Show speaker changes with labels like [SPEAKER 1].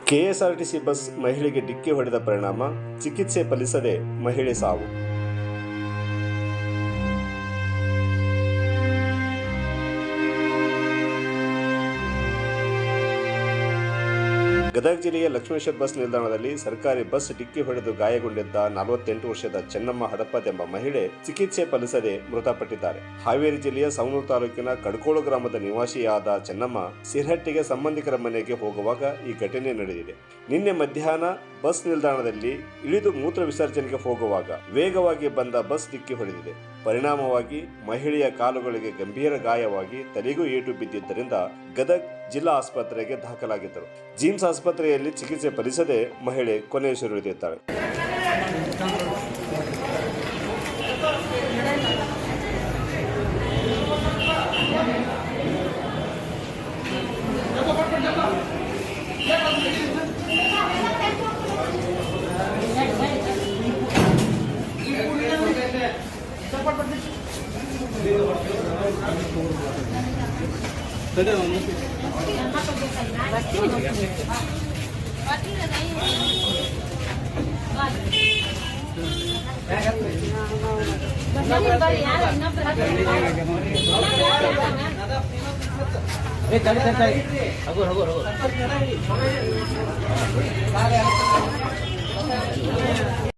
[SPEAKER 1] KSRTC bus ಮಹಿಳೆಗೆ ಡಿಕ್ಕಿ ಹೊಡೆದ ಪರಿಣಾಮ ಚಿಕಿತ್ಸೆ ಫಲಿಸದೆ ಮಹಿಳೆ ಸಾವು. ಗದಗ ಜಿಲ್ಲೆಯ ಲಕ್ಷ್ಮೇಶ್ವರ ಬಸ್ ನಿಲ್ದಾಣದಲ್ಲಿ ಸರ್ಕಾರಿ ಬಸ್ ಡಿಕ್ಕಿ ಹೊಡೆದು ಗಾಯಗೊಂಡಿದ್ದ 48 ವರ್ಷದ ಚೆನ್ನಮ್ಮ ಹಡಪದ್ ಎಂಬ ಮಹಿಳೆ ಚಿಕಿತ್ಸೆ ಫಲಿಸದೆ ಮೃತಪಟ್ಟಿದ್ದಾರೆ. ಹಾವೇರಿ ಜಿಲ್ಲೆಯ ಸವಣೂರು ತಾಲೂಕಿನ ಕಡ್ಕೋಳು ಗ್ರಾಮದ ನಿವಾಸಿಯಾದ ಚೆನ್ನಮ್ಮ ಸಿರ್ಹಟ್ಟಿಗೆ ಸಂಬಂಧಿಕರ ಮನೆಗೆ ಹೋಗುವಾಗ ಈ ಘಟನೆ ನಡೆದಿದೆ. ನಿನ್ನೆ ಮಧ್ಯಾಹ್ನ ಬಸ್ ನಿಲ್ದಾಣದಲ್ಲಿ ಇಳಿದು ಮೂತ್ರ ವಿಸರ್ಜನೆಗೆ ಹೋಗುವಾಗ ವೇಗವಾಗಿ ಬಂದ ಬಸ್ ಡಿಕ್ಕಿ ಹೊಡೆದಿದೆ. ಪರಿಣಾಮವಾಗಿ ಮಹಿಳೆಯ ಕಾಲುಗಳಿಗೆ ಗಂಭೀರ ಗಾಯವಾಗಿ ತಲೆಗೂ ಏಟು ಬಿದ್ದಿದ್ದರಿಂದ ಗದಗ ಜಿಲ್ಲಾ ಆಸ್ಪತ್ರೆಗೆ ದಾಖಲಾಗಿದ್ದರು. ಜಿಮ್ಸ್ ಆಸ್ಪತ್ರೆಯಲ್ಲಿ ಚಿಕಿತ್ಸೆ ಫಲಿಸದೆ ಮಹಿಳೆ ಕೊನೆಯುಸಿರೆಳೆದಿದ್ದಾಳೆ.